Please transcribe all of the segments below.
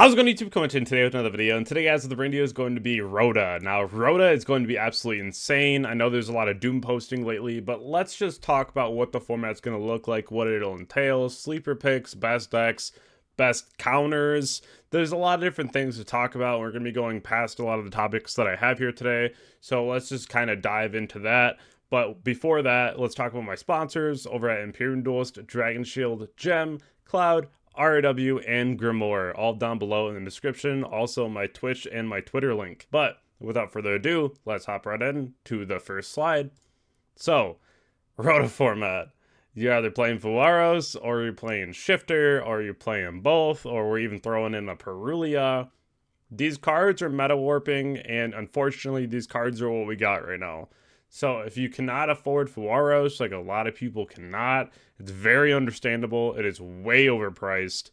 How's it going, YouTube? Coming in today with another video, and today, guys, the video is going to be Rota. Now, Rota is going to be absolutely insane. I know there's a lot of Doom posting lately, but let's just talk about what the format's going to look like, what it'll entail, sleeper picks, best decks, best counters. There's a lot of different things to talk about. We're going to be going past a lot of the topics that I have here today, so let's just kind of dive into that. But before that, let's talk about my sponsors over at Imperium Duelist, Dragonshield, Gem, Cloud, RW, and Grimoire, all down below in the description. Also, my Twitch and my Twitter link. But without further ado, let's hop right in to the first slide. So, Rota format. You're either playing Faros, or you're playing Shifter, or you're playing both, or we're even throwing in a Perulia. These cards are meta warping, and unfortunately, these cards are what we got right now. So if you cannot afford Faros, like a lot of people cannot, it's very understandable. It is way overpriced.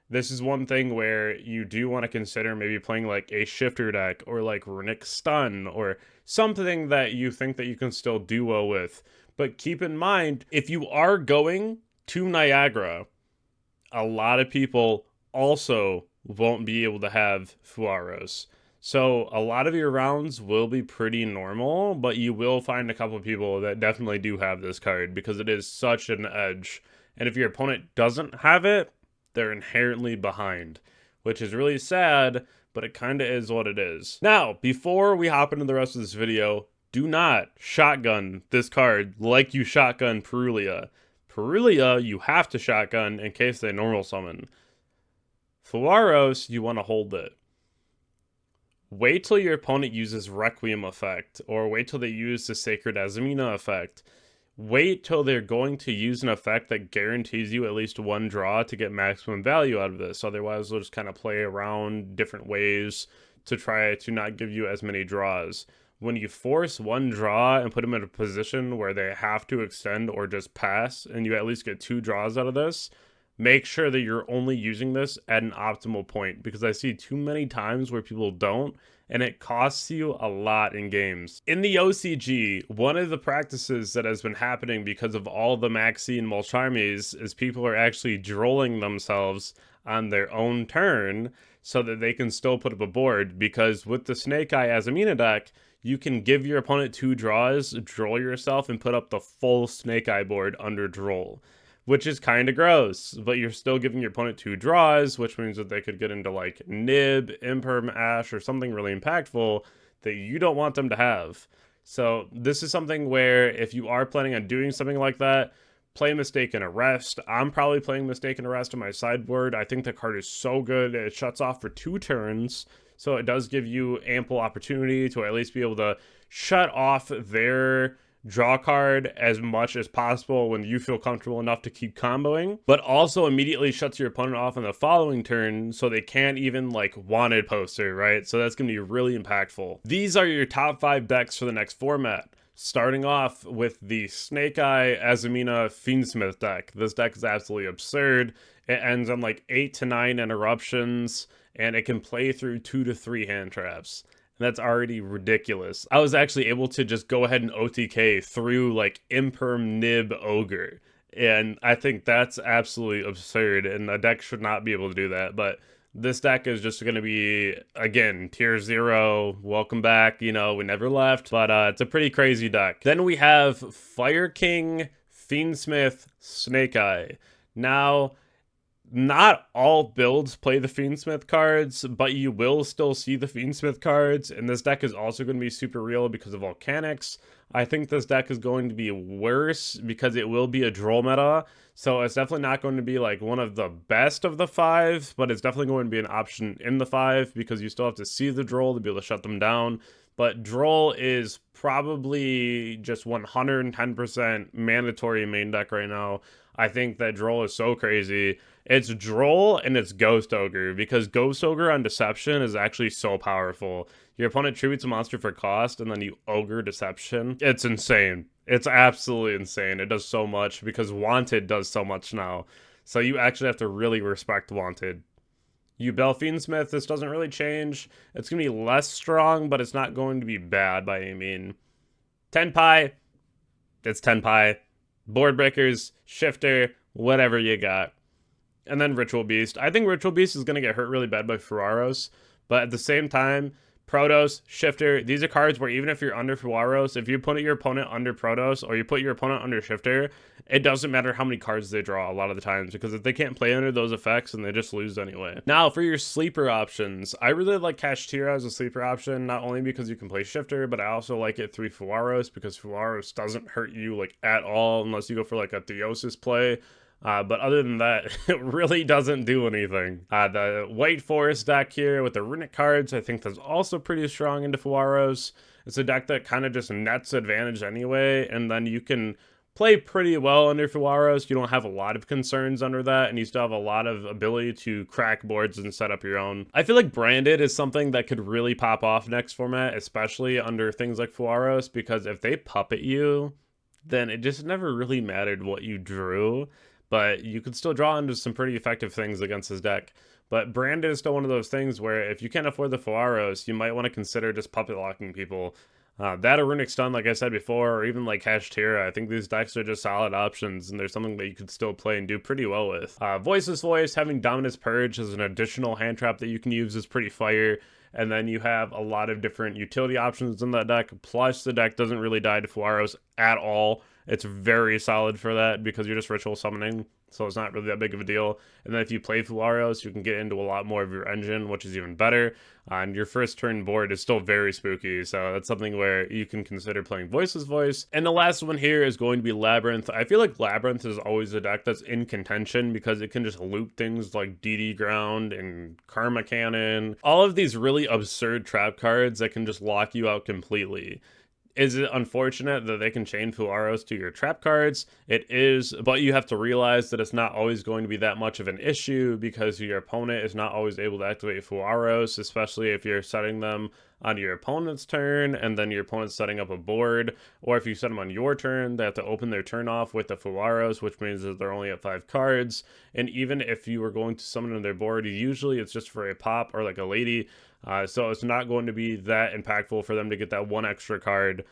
This is one thing where you do want to consider maybe playing like a shifter deck or like Runic Stun or something that you think that you can still do well with. But keep in mind, if you are going to Niagara, a lot of people also won't be able to have Faros. So a lot of your rounds will be pretty normal, but you will find a couple of people that definitely do have this card because it is such an edge. And if your opponent doesn't have it, they're inherently behind, which is really sad, but it kind of is what it is. Now, before we hop into the rest of this video, do not shotgun this card like you shotgun Perulia. Perulia, you have to shotgun in case they normal summon. Faros, you want to hold it. Wait till your opponent uses Requiem effect, or wait till they use the Sacred Azamina effect. Wait till they're going to use an effect that guarantees you at least one draw to get maximum value out of this. Otherwise, they'll just kind of play around different ways to try to not give you as many draws. When you force one draw and put them in a position where they have to extend or just pass, and you at least get 2 draws out of this, make sure that you're only using this at an optimal point, because I see too many times where people don't, and it costs you a lot in games. In the OCG, one of the practices that has been happening because of all the Maxi and Mulcharmies is people are actually drolling themselves on their own turn so that they can still put up a board, because with the Snake Eye Azamina deck, you can give your opponent 2 draws, droll yourself, and put up the full Snake Eye board under droll, which is kind of gross, but you're still giving your opponent 2 draws, which means that they could get into like Nib, Imperm, Ash, or something really impactful that you don't want them to have. So this is something where if you are planning on doing something like that, play Mistaken Arrest. I'm probably playing Mistaken Arrest on my sideboard. I think the card is so good. It shuts off for 2 turns, so it does give you ample opportunity to at least be able to shut off their draw card as much as possible when you feel comfortable enough to keep comboing, but also immediately shuts your opponent off on the following turn so they can't even like wanted poster, right? So that's going to be really impactful. These are your top 5 decks for the next format. Starting off with the Snake Eye Azamina Fiendsmith deck. This deck is absolutely absurd. It ends on like 8 to 9 interruptions, and it can play through 2 to 3 hand traps. That's already ridiculous. I was actually able to just go ahead and OTK through like Imperm Nib Ogre, and I think that's absolutely absurd, and a deck should not be able to do that. But this deck is just going to be, again, tier 0. Welcome back. You know, we never left, but it's a pretty crazy deck. Then we have Fire King, Fiendsmith, Snake Eye. Now, not all builds play the Fiendsmith cards, but you will still see the Fiendsmith cards, and this deck is also going to be super real because of Volcanics. I think this deck is going to be worse because it will be a droll meta, so it's definitely not going to be like one of the best of the 5, but it's definitely going to be an option in the 5 because you still have to see the droll to be able to shut them down. But droll is probably just 110% mandatory main deck right now. I think that droll is so crazy. It's droll and it's Ghost Ogre, because Ghost Ogre on Deception is actually so powerful. Your opponent tributes a monster for cost, and then you Ogre Deception. It's insane. It's absolutely insane. It does so much because Wanted does so much now. So you actually have to really respect Wanted. You Bell Fiendsmith, this doesn't really change. It's going to be less strong, but it's not going to be bad by any mean. Tenpai, it's Tenpai. Board breakers, shifter, whatever you got. and then Ritual Beast. I think Ritual Beast is going to get hurt really bad by Faros, but at the same time, Protoss, Shifter, these are cards where even if you're under Faros, if you put your opponent under Protoss or you put your opponent under Shifter, it doesn't matter how many cards they draw a lot of the times, because if they can't play under those effects, then they just lose anyway. Now, for your sleeper options, I really like Kashtira as a sleeper option, not only because you can play Shifter, but I also like it 3 Faros, because Faros doesn't hurt you like at all unless you go for like a Theosis play. But other than that, it really doesn't do anything. The White Forest deck here with the Runic cards, I think that's also pretty strong into Faros. It's a deck that kind of just nets advantage anyway, and then you can play pretty well under Faros. You don't have a lot of concerns under that, and you still have a lot of ability to crack boards and set up your own. I feel like Branded is something that could really pop off next format, especially under things like Faros, because if they puppet you, then it just never really mattered what you drew. But you could still draw into some pretty effective things against his deck. But Branded is still one of those things where if you can't afford the Faros, you might want to consider just puppet locking people. That or Runic Stun, like I said before, or even like Kashtira. I think these decks are just solid options, and there's something that you could still play and do pretty well with. Voiceless Voice, having Dominus Purge as an additional hand trap that you can use is pretty fire. And then you have a lot of different utility options in that deck, plus the deck doesn't really die to Faros at all. It's very solid for that because you're just ritual summoning, so it's not really that big of a deal. And then if you play Faros, you can get into a lot more of your engine, which is even better. And your first turn board is still very spooky, so that's something where you can consider playing Voiceless Voice. And the last one here is going to be Labyrinth. I feel like Labyrinth is always a deck that's in contention because it can just loop things like DD Ground and Karma Cannon. All of these really absurd trap cards that can just lock you out completely. Is it unfortunate that they can chain Faros to your trap cards? It is, but you have to realize that it's not always going to be that much of an issue because your opponent is not always able to activate Faros, especially if you're setting them on your opponent's turn and then your opponent's setting up a board, or if you set them on your turn, they have to open their turn off with the Faros, which means that they're only at 5 cards. And even if you were going to summon on their board, usually it's just for a pop or like a lady. So it's not going to be that impactful for them to get that one extra card.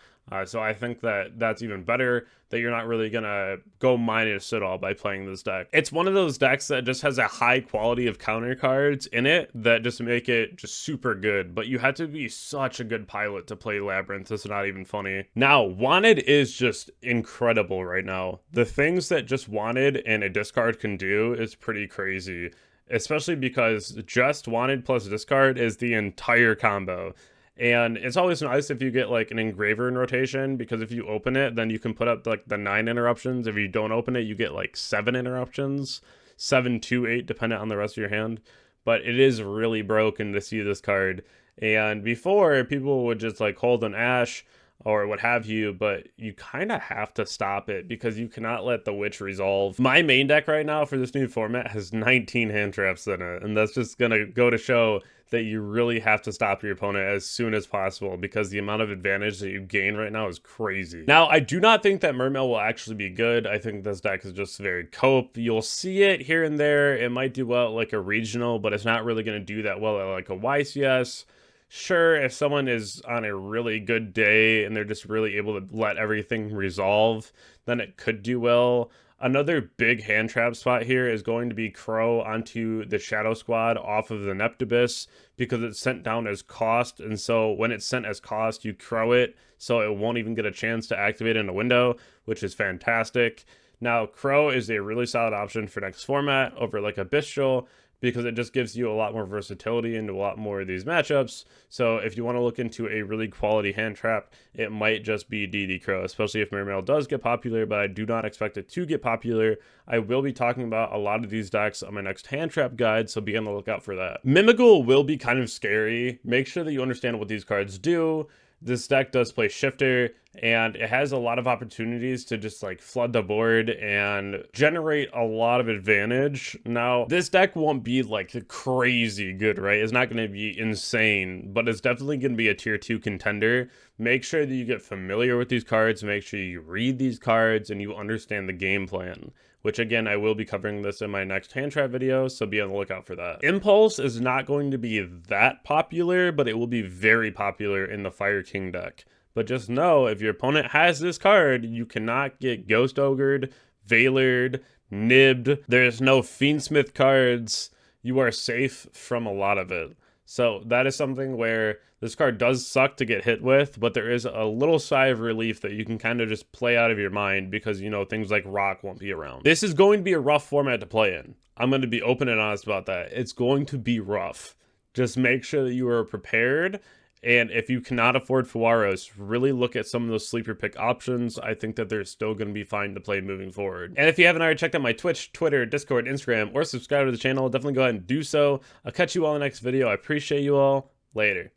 So I think that that's even better, that you're not really going to go minus at all by playing this deck. It's one of those decks that just has a high quality of counter cards in it that just make it just super good. But you have to be such a good pilot to play Labyrinth. It's not even funny. Now, Wanted is just incredible right now. The things that just Wanted and a discard can do is pretty crazy. Especially because just Wanted plus discard is the entire combo. And it's always nice if you get like an engraver in rotation, because if you open it, then you can put up like the 9 interruptions. If you don't open it, you get like 7 interruptions, 7 to 8, depending on the rest of your hand. But it is really broken to see this card. And before, people would just like hold an Ash or what have you, but you kind of have to stop it because you cannot let the Witch resolve. My main deck right now for this new format has 19 hand traps in it, and that's just gonna go to show that you really have to stop your opponent as soon as possible because the amount of advantage that you gain right now is crazy. Now, I do not think that Mermail will actually be good. I think this deck is just very cope. You'll see it here and there. It might do well at like a regional, but it's not really going to do that well at like a YCS. Sure, if someone is on a really good day and they're just really able to let everything resolve, then it could do well. Another big hand trap spot here is going to be Crow onto the Shadow Squad off of the Neptibus because it's sent down as cost, and so when it's sent as cost, you Crow it, so it won't even get a chance to activate in a window, which is fantastic. Now, Crow is a really solid option for next format over like a Bestial, because it just gives you a lot more versatility into a lot more of these matchups. So if you want to look into a really quality hand trap, it might just be DD Crow, especially if Mermail does get popular, but I do not expect it to get popular. I will be talking about a lot of these decks on my next hand trap guide, so be on the lookout for that. Mimigul will be kind of scary. Make sure that you understand what these cards do. This deck does play Shifter, and it has a lot of opportunities to just like flood the board and generate a lot of advantage. Now, this deck won't be like crazy good, right? It's not going to be insane, but it's definitely going to be a tier 2 contender. Make sure that you get familiar with these cards, make sure you read these cards, and you understand the game plan. Which again, I will be covering this in my next hand trap video, so be on the lookout for that. Impulse is not going to be that popular, but it will be very popular in the Fire King deck. But just know, if your opponent has this card, you cannot get Ghost Ogred, Veilered, nibbed. There's no Fiendsmith cards. You are safe from a lot of it. So that is something where this card does suck to get hit with, but there is a little sigh of relief that you can kind of just play out of your mind because, you know, things like Rock won't be around. This is going to be a rough format to play in. I'm going to be open and honest about that. It's going to be rough. Just make sure that you are prepared. And if you cannot afford Faros, really look at some of those sleeper pick options. I think that they're still going to be fine to play moving forward. And if you haven't already checked out my Twitch, Twitter, Discord, Instagram, or subscribe to the channel, definitely go ahead and do so. I'll catch you all in the next video. I appreciate you all. Later.